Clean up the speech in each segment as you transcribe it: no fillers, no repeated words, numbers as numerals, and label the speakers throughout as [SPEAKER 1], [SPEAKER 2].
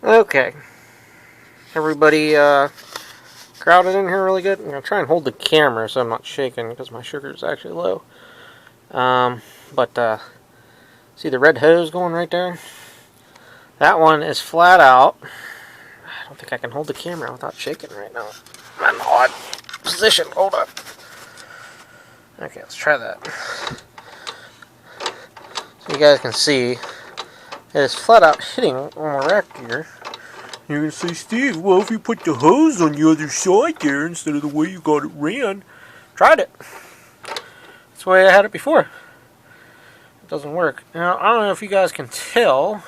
[SPEAKER 1] Okay. Everybody crowded in here really good. I'm going to try and hold the camera so I'm not shaking because my sugar is actually low. But see the red hose going right there? That one is flat out. I don't think I can hold the camera without shaking right now. I'm in an odd position. Hold up. Okay, let's try that. So you guys can see it is flat out hitting on the rack gear. You're going to say, Steve, well, if you put the hose on the other side there instead of the way you got it ran, tried it. That's the way I had it before. It doesn't work. Now, I don't know if you guys can tell.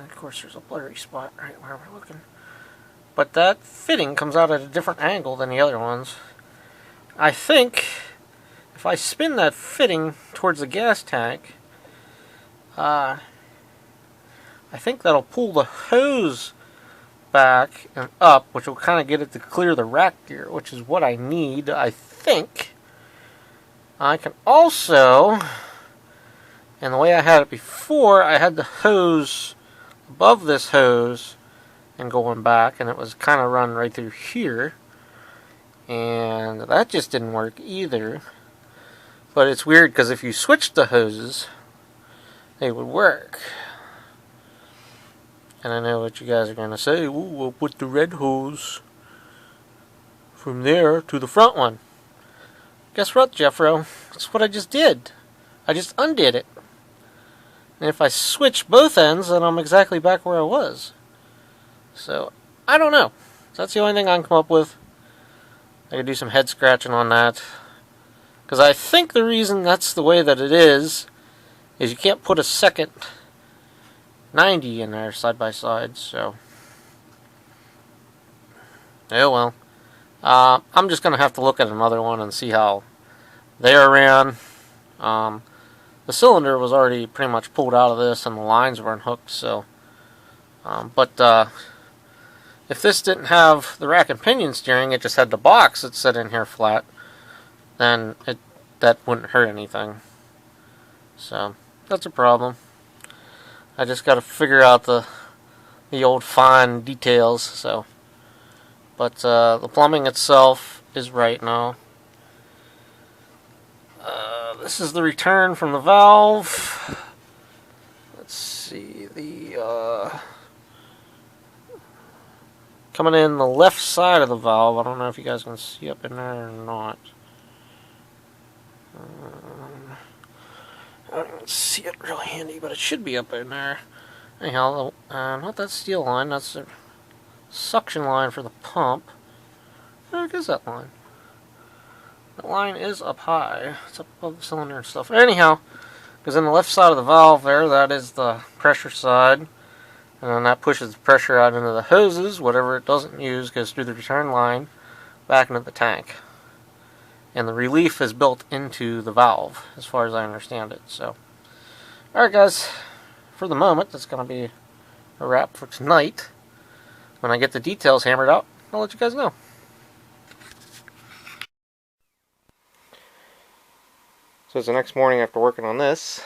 [SPEAKER 1] Of course, there's a blurry spot right where we're looking. But that fitting comes out at a different angle than the other ones. I think if I spin that fitting towards the gas tank, I think that'll pull the hose back and up, which will kind of get it to clear the rack gear, which is what I need, I think. I can also, and the way I had it before, I had the hose above this hose and going back, and it was kind of run right through here. And that just didn't work either. But it's weird because if you switched the hoses, they would work. And I know what you guys are going to say. Ooh, we'll put the red hose from there to the front one. Guess what, Jeffro? That's what I just did. I just undid it. And if I switch both ends, then I'm exactly back where I was. So, I don't know. That's the only thing I can come up with. I could do some head scratching on that. Because I think the reason that's the way that it is you can't put a second 90 in there side by side, so. Oh well. I'm just going to have to look at another one and see how they ran. The cylinder was already pretty much pulled out of this and the lines weren't hooked, so. But if this didn't have the rack and pinion steering, it just had the box that set in here flat, then that wouldn't hurt anything. So, that's a problem. I just got to figure out the old fine details, so. But the plumbing itself is right now. This is the return from the valve. Let's see, coming in the left side of the valve. I don't know if you guys can see up in there or not. I don't even see it really handy, but it should be up in there. Anyhow, not that steel line, that's the suction line for the pump. Where is that line? That line is up high. It's up above the cylinder and stuff. Anyhow, because in the left side of the valve there, that is the pressure side. And then that pushes the pressure out into the hoses. Whatever it doesn't use goes through the return line back into the tank. And the relief is built into the valve, as far as I understand it. So, alright guys, for the moment, that's going to be a wrap for tonight. When I get the details hammered out, I'll let you guys know. So it's the next morning after working on this.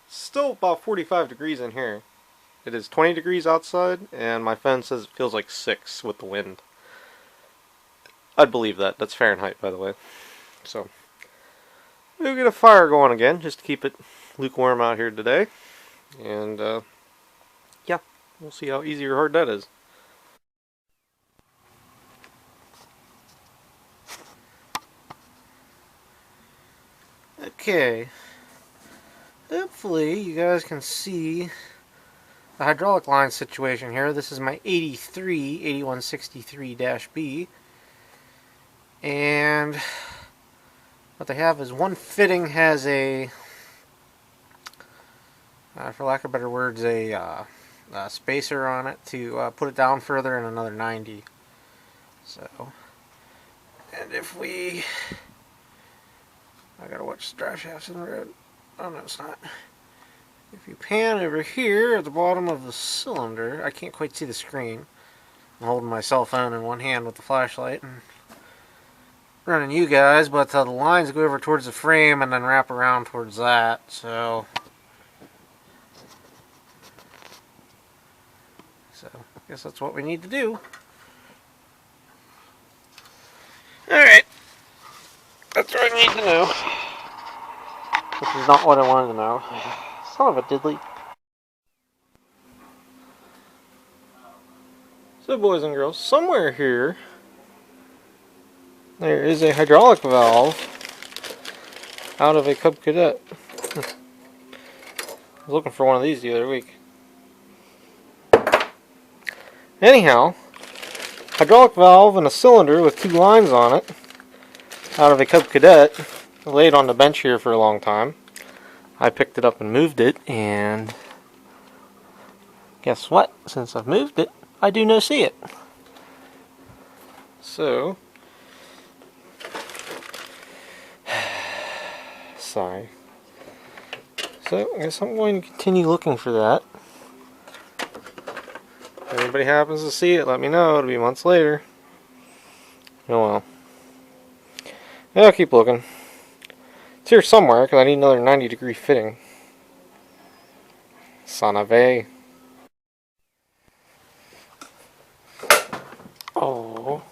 [SPEAKER 1] Still about 45 degrees in here. It is 20 degrees outside, and my phone says it feels like 6 with the wind. I'd believe that. That's Fahrenheit, by the way. So, we'll get a fire going again, just to keep it lukewarm out here today. And, yeah, we'll see how easy or hard that is. Okay. Hopefully, you guys can see the hydraulic line situation here. This is my 8163-B. And what they have is one fitting has a, for lack of better words, a spacer on it to put it down further, and another 90. So, and if we, I gotta watch the drive shafts in the road. Oh no, it's not. If you pan over here at the bottom of the cylinder, I can't quite see the screen. I'm holding my cell phone in one hand with the flashlight and running you guys, but the lines go over towards the frame and then wrap around towards that. So Guess that's what we need to do. Alright. That's what I need to know. Which is not what I wanted to know. Son of a diddly. So, boys and girls, somewhere here there is a hydraulic valve out of a Cub Cadet. I was looking for one of these the other week. Anyhow, hydraulic valve and a cylinder with 2 lines on it out of a Cub Cadet. Laid on the bench here for a long time. I picked it up and moved it, and guess what? Since I've moved it, I do no see it. So, sorry. So, I guess I'm going to continue looking for that. If anybody happens to see it, let me know. It'll be months later. Oh well. Yeah, I'll keep looking. It's here somewhere, because I need another 90-degree fitting. Son of a. Oh.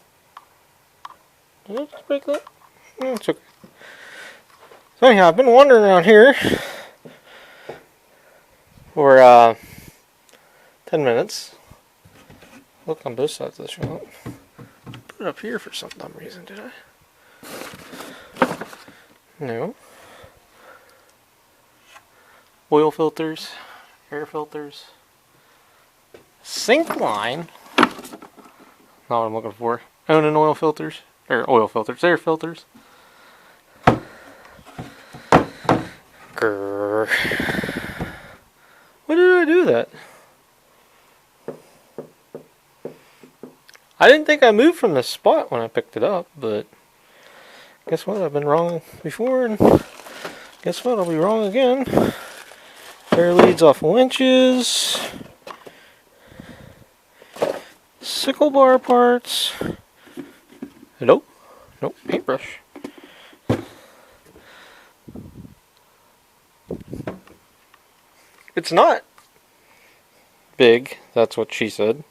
[SPEAKER 1] Did I just break that? No, it's okay. So anyhow, I've been wandering around here for 10 minutes. Look on both sides of the shop. Put it up here for some dumb reason, did I? No. Oil filters, air filters, sink line. Not what I'm looking for. Owning oil filters, or oil filters, air filters. Grrr. Why did I do that? I didn't think I moved from this spot when I picked it up, but guess what? I've been wrong before, and guess what? I'll be wrong again. Air leads off winches. Sickle bar parts. Hello? Nope, paintbrush. It's not big, that's what she said.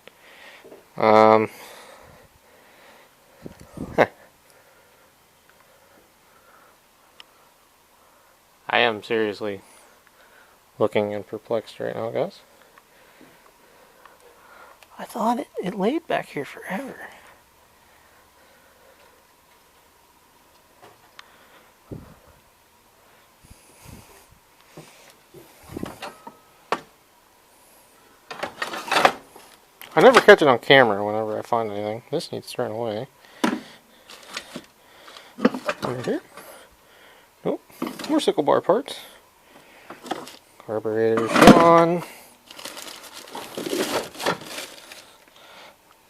[SPEAKER 1] I am seriously looking and perplexed right now, guys. I thought it laid back here forever. I never catch it on camera whenever I find anything. This needs thrown away. Over here. Nope. More sickle bar parts. Carburetor's gone.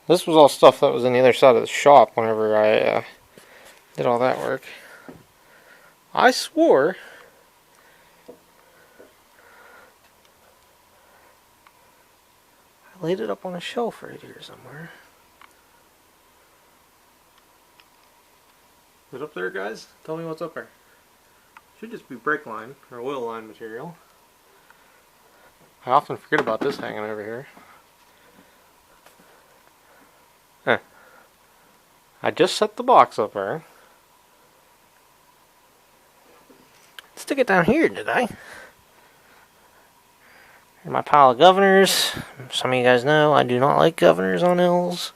[SPEAKER 1] This was all stuff that was on the other side of the shop whenever I did all that work. I swore I laid it up on a shelf right here somewhere. Is it up there, guys? Tell me what's up there. Should just be brake line or oil line material. I often forget about this hanging over here. Huh. I just set the box up there. Stick it down here, did I? Here's my pile of governors. Some of you guys know I do not like governors on hills.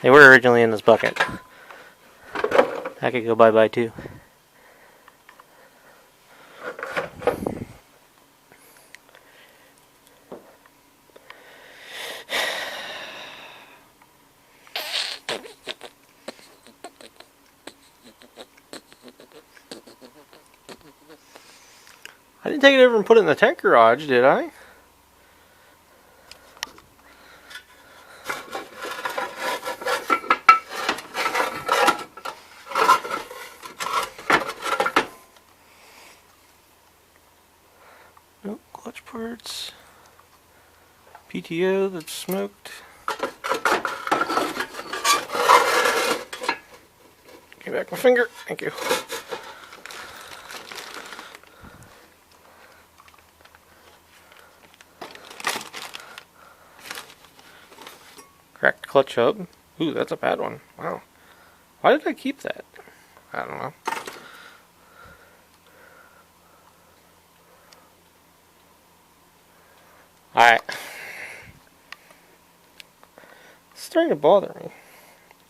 [SPEAKER 1] They were originally in this bucket. That could go bye-bye too. I didn't take it over and put it in the tank garage, did I? Nope, clutch parts. PTO that's smoked. Give back my finger. Thank you. clutch hub. Ooh, that's a bad one. Wow. Why did I keep that? I don't know. Alright. It's starting to bother me.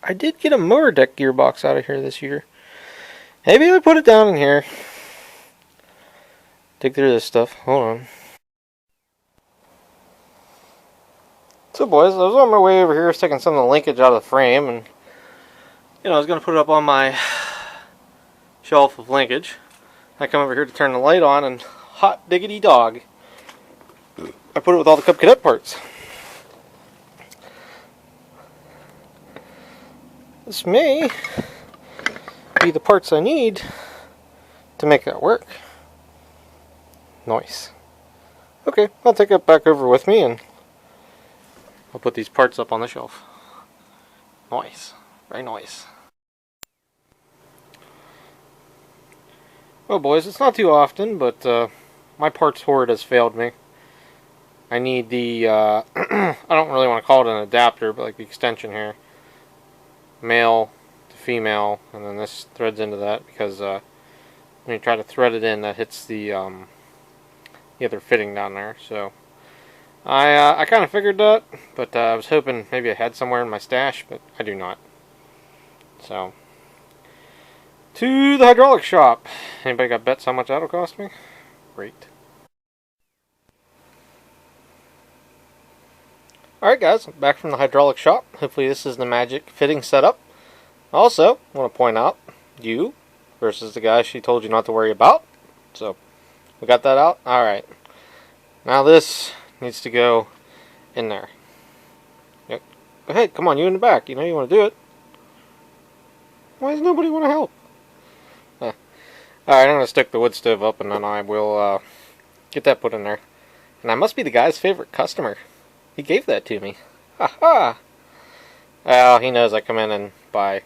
[SPEAKER 1] I did get a motor deck gearbox out of here this year. Maybe I put it down in here. Dig through this stuff. Hold on. So boys, I was on my way over here taking some of the linkage out of the frame, and I was going to put it up on my shelf of linkage. I come over here to turn the light on, and hot diggity dog, I put it with all the Cub Cadet parts. This may be the parts I need to make that work. Nice. Okay, I'll take it back over with me, and I'll put these parts up on the shelf. Nice. Very nice. Well boys, it's not too often, but my parts hoard has failed me. I need the, I don't really want to call it an adapter, but like the extension here. Male to female, and then this threads into that, because when you try to thread it in, that hits the other fitting down there. So I kind of figured that, but I was hoping maybe I had somewhere in my stash, but I do not. So, to the hydraulic shop. Anybody got bets how much that'll cost me? Great. Alright guys, back from the hydraulic shop. Hopefully this is the magic fitting setup. Also, I want to point out, you versus the guy she told you not to worry about. So, we got that out? Alright. Now this needs to go in there. Yep. Go ahead, come on, you in the back. You know you want to do it. Why does nobody want to help? Alright, I'm going to stick the wood stove up, and then I will get that put in there. And I must be the guy's favorite customer. He gave that to me. Ha ha! Well, he knows I come in and buy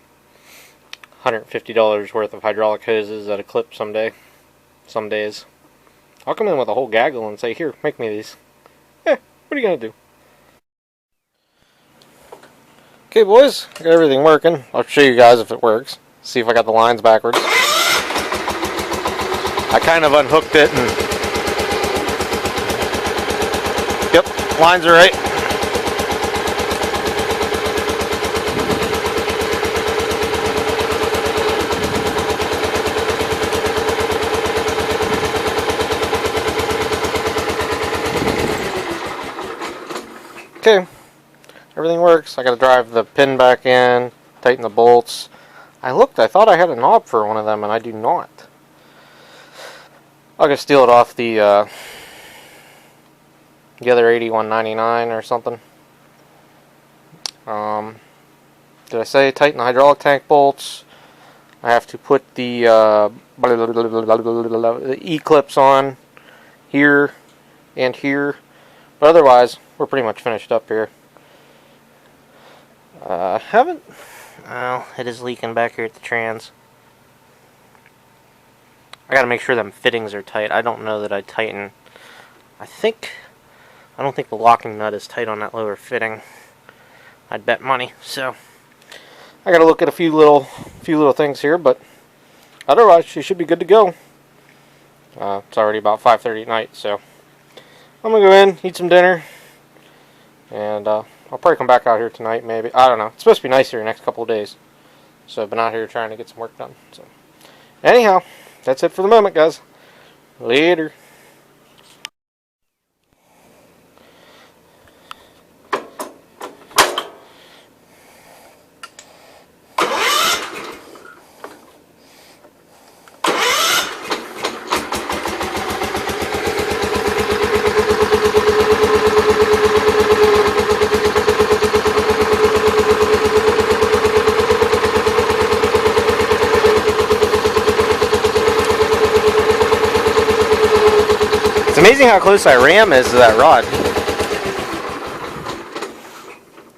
[SPEAKER 1] $150 worth of hydraulic hoses at a clip someday. Some days. I'll come in with a whole gaggle and say, here, make me these. What are you going to do? Okay, boys, I got everything working. I'll show you guys if it works. See if I got the lines backwards. I kind of unhooked it and... Yep, lines are right. Okay, everything works. I gotta drive the pin back in, tighten the bolts. I thought I had a knob for one of them, and I do not. I'll just steal it off the other 81.99 or something. Did I say tighten the hydraulic tank bolts? I have to put the E-clips on here and here. But otherwise, we're pretty much finished up here. Haven't... Oh, it is leaking back here at the trans. I gotta make sure them fittings are tight. I don't know that I tighten... I don't think the locking nut is tight on that lower fitting. I'd bet money, so... I gotta look at a few little things here, but... Otherwise, she should be good to go. It's already about 5:30 at night, so... I'm gonna go in, eat some dinner, and I'll probably come back out here tonight, maybe. I don't know. It's supposed to be nice here the next couple of days. So I've been out here trying to get some work done. So, anyhow, that's it for the moment, guys. Later. It's amazing how close I ram is to that rod.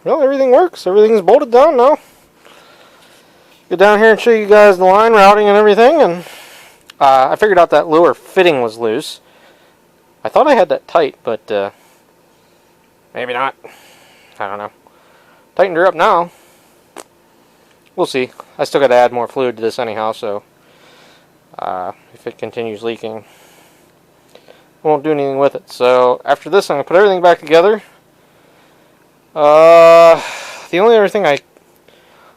[SPEAKER 1] Well, everything works. Everything's bolted down now. Get down here and show you guys the line routing and everything. And I figured out that lower fitting was loose. I thought I had that tight, but maybe not. I don't know. Tightened her up now. We'll see. I still got to add more fluid to this anyhow, so if it continues leaking, I won't do anything with it. So after this, I'm going to put everything back together. The only other thing I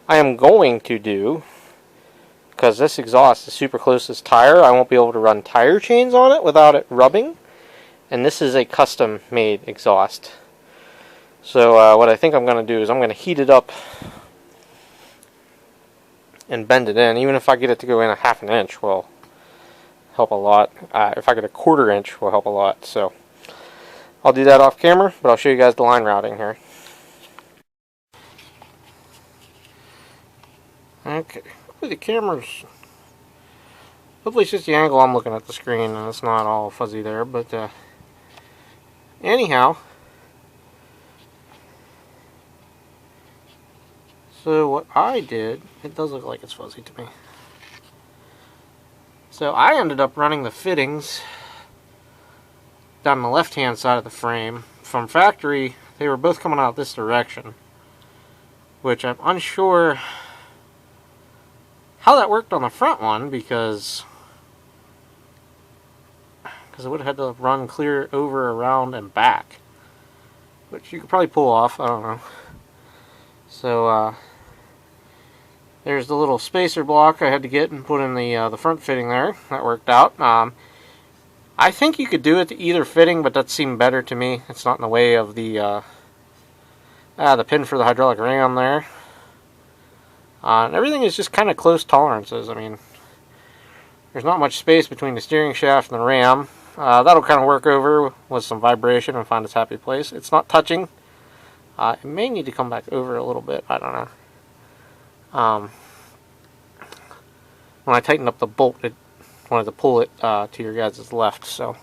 [SPEAKER 1] am going to do, because this exhaust is super close to this tire, I won't be able to run tire chains on it without it rubbing. And this is a custom made exhaust. So what I think I'm going to do is I'm going to heat it up and bend it in. Even if I get it to go in a ½ an inch will help a lot. If I get a ¼ inch will help a lot. So I'll do that off camera, but I'll show you guys the line routing here. Okay, hopefully the camera's, hopefully it's just the angle I'm looking at the screen and it's not all fuzzy there, but anyhow, so what I did, it does look like it's fuzzy to me. So I ended up running the fittings down the left hand side of the frame. From factory, they were both coming out this direction, which I'm unsure how that worked on the front one, because it would have had to run clear over, around, and back, which you could probably pull off, I don't know. So there's the little spacer block I had to get and put in the front fitting there. That worked out. I think you could do it to either fitting, but that seemed better to me. It's not in the way of the pin for the hydraulic ram there. And everything is just kind of close tolerances. I mean, there's not much space between the steering shaft and the ram. That'll kind of work over with some vibration and find its happy place. It's not touching. It may need to come back over a little bit. I don't know. When I tightened up the bolt, it wanted to pull it to your guys' left. So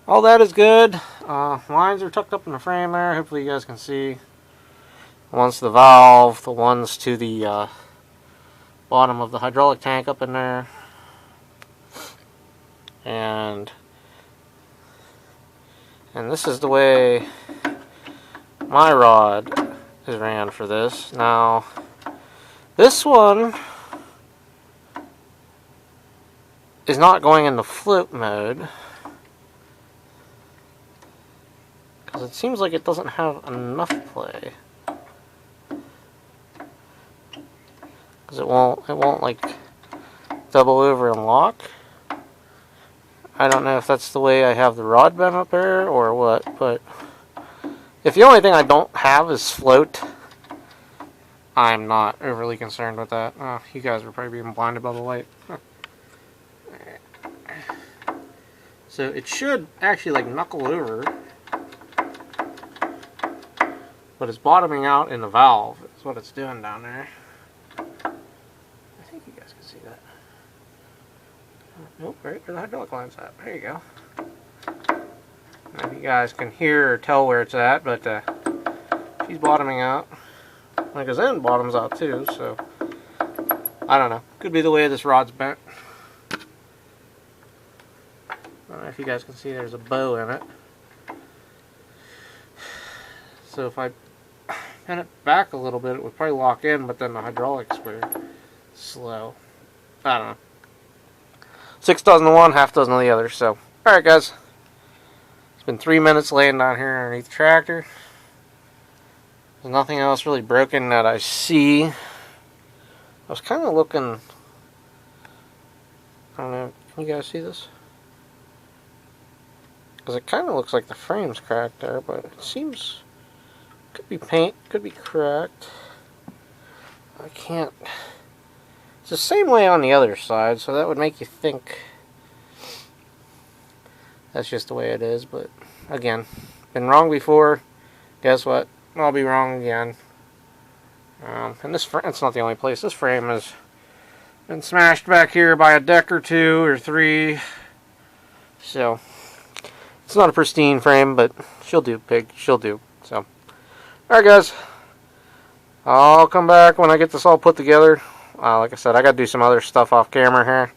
[SPEAKER 1] all that is good. Lines are tucked up in the frame there. Hopefully you guys can see. One's to the valve, the one's to the bottom of the hydraulic tank up in there. And this is the way my rod is ran for this. Now, this one is not going into float mode, because it seems like it doesn't have enough play. Because it won't like double over and lock. I don't know if that's the way I have the rod bent up there or what, but if the only thing I don't have is float, I'm not overly concerned with that. Oh, you guys were probably being blinded by the light. Huh. So it should actually like knuckle over, but it's bottoming out in the valve is what it's doing down there. I think you guys can see that. Nope, right where the hydraulic line's at. There you go. I don't know if you guys can hear or tell where it's at, but she's bottoming out. Like his end bottoms out too, so I don't know. Could be the way this rod's bent. I don't know if you guys can see there's a bow in it. So if I bend it back a little bit, it would probably lock in, but then the hydraulics were slow. I don't know. 6 dozen of one, half dozen of the other. So, alright guys. It's been 3 minutes laying down here underneath the tractor. There's nothing else really broken that I see. I was kind of looking, I don't know, can you guys see this? Because it kind of looks like the frame's cracked there, but it seems, could be paint, could be cracked. I can't. It's the same way on the other side, so that would make you think that's just the way it is. But again, been wrong before. Guess what? I'll be wrong again. And this it's not the only place. This frame has been smashed back here by a deck or 2 or 3. So it's not a pristine frame, but she'll do, pig. She'll do. So, alright guys. I'll come back when I get this all put together. Like I said, I got to do some other stuff off camera here.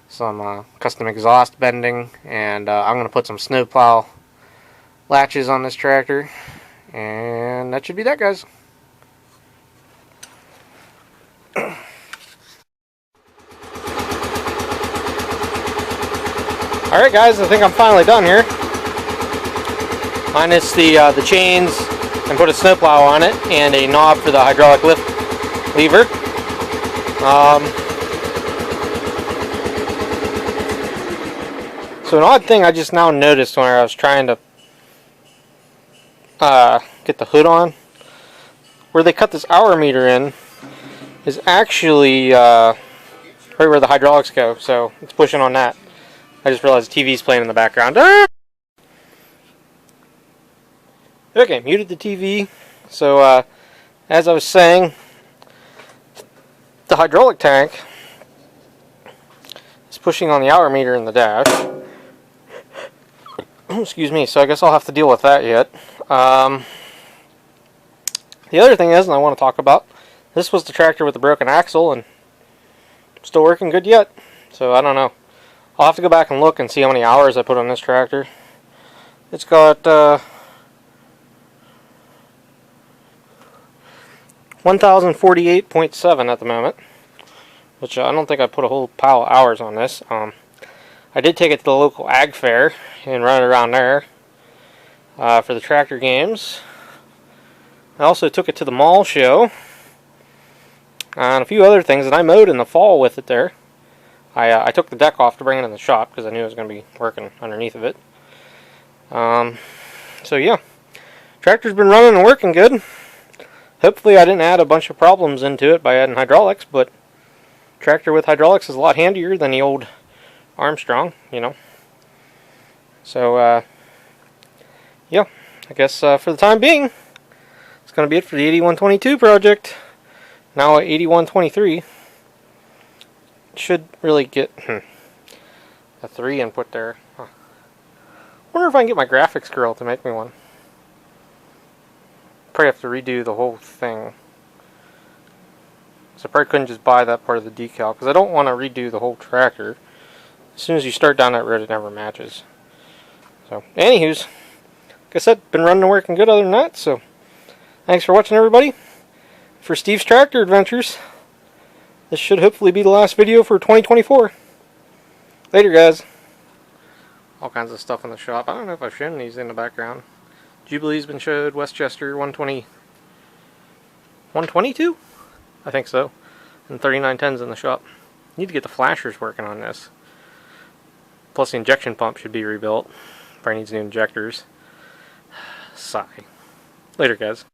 [SPEAKER 1] Some custom exhaust bending. And I'm going to put some snowplow latches on this tractor. And that should be that, guys. Alright guys, I think I'm finally done here. Minus the chains, and put a snowplow on it, and a knob for the hydraulic lift lever. So an odd thing I just now noticed when I was trying to get the hood on, where they cut this hour meter in is actually right where the hydraulics go, so it's pushing on that. I just realized the TV's playing in the background. Ah! Okay, muted the TV. So as I was saying, the hydraulic tank is pushing on the hour meter in the dash. Excuse me, so I guess I'll have to deal with that yet. The other thing is, and I want to talk about, this was the tractor with the broken axle, and still working good yet. So I don't know. I'll have to go back and look and see how many hours I put on this tractor. It's got 1,048.7 at the moment, which I don't think I put a whole pile of hours on this. I did take it to the local ag fair and run it around there for the tractor games. I also took it to the mall show and a few other things, and I mowed in the fall with it there. I took the deck off to bring it in the shop because I knew I was going to be working underneath of it. So yeah, tractor's been running and working good. Hopefully I didn't add a bunch of problems into it by adding hydraulics, but tractor with hydraulics is a lot handier than the old Armstrong, you know. So yeah, I guess for the time being, it's going to be it for the 8122 project. Now at 8123. Should really get a 3 input there. Huh. Wonder if I can get my graphics girl to make me one. Probably have to redo the whole thing. So I probably couldn't just buy that part of the decal, because I don't want to redo the whole tractor. As soon as you start down that road, it never matches. So, anywho's, like I said, been running and working good other than that. So, thanks for watching, everybody. For Steve's Tractor Adventures, this should hopefully be the last video for 2024. Later, guys. All kinds of stuff in the shop. I don't know if I've shown these in the background. Jubilee's been showed. Westchester 122? I think so. And 3910's in the shop. Need to get the flashers working on this. Plus the injection pump should be rebuilt. Probably needs new injectors. Sigh. Later, guys.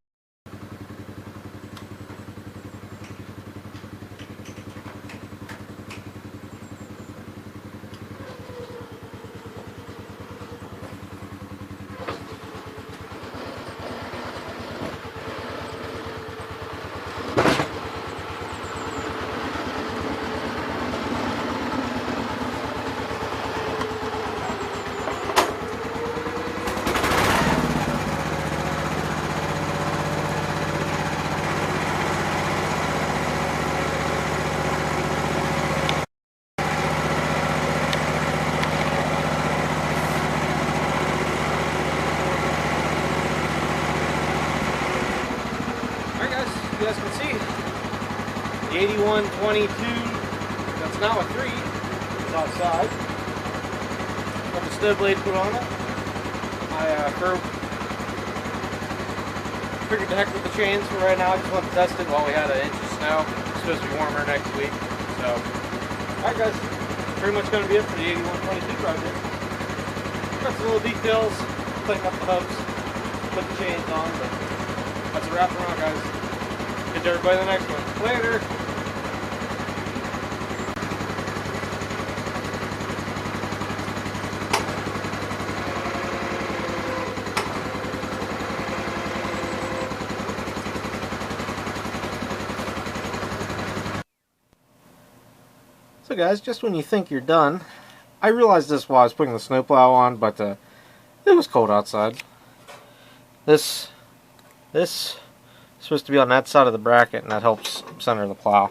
[SPEAKER 1] You guys can see the 8122, that's now a 3, is outside. Got the snow blade put on it. I figured the heck with the chains for right now. I just wanted to test it while we had an inch of snow. It's supposed to be warmer next week. So, alright guys, pretty much going to be it for the 8122 project. Got some little details, clean up the hubs, put the chains on, but that's a wrap around, guys. Get to everybody in the next one. Later! So guys, just when you think you're done, I realized this while I was putting the snowplow on, but it was cold outside. This is supposed to be on that side of the bracket, and that helps center the plow.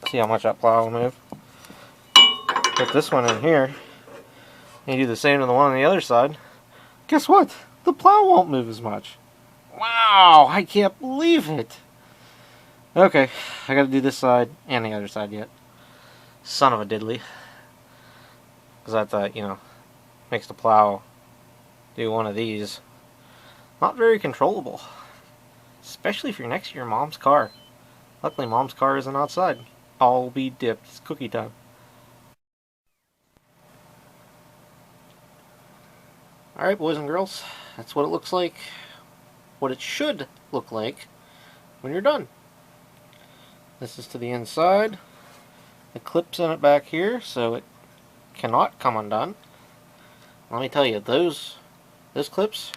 [SPEAKER 1] See how much that plow will move. Put this one in here, and you do the same to the one on the other side. Guess what? the plow won't move as much. Wow, I can't believe it. Okay, I gotta do this side and the other side yet. Son of a diddly. Because I thought, makes the plow do one of these. Not very controllable. Especially if you're next to your mom's car. Luckily, mom's car isn't outside. I'll be dipped. It's cookie time. Alright, boys and girls. That's what it looks like. What it should look like when you're done. This is to the inside. The clip's in it back here, so it cannot come undone. Let me tell you, those clips,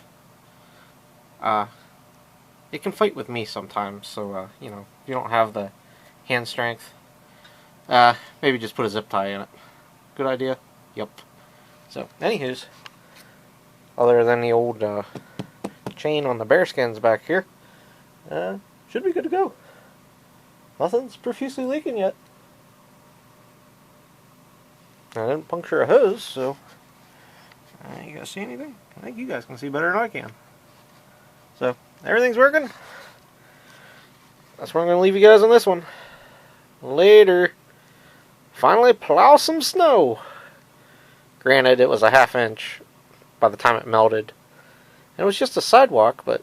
[SPEAKER 1] it can fight with me sometimes, so, if you don't have the hand strength, maybe just put a zip tie in it. Good idea? Yep. So, anywho's, other than the old, chain on the bearskins back here, should be good to go. Nothing's profusely leaking yet. I didn't puncture a hose, so you guys see anything? I think you guys can see better than I can. So, everything's working. That's where I'm going to leave you guys on this one. Later. Finally plow some snow. Granted, it was a ½ inch by the time it melted. And it was just a sidewalk, but,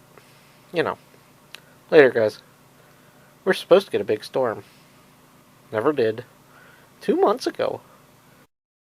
[SPEAKER 1] Later, guys. We're supposed to get a big storm. Never did. 2 months ago.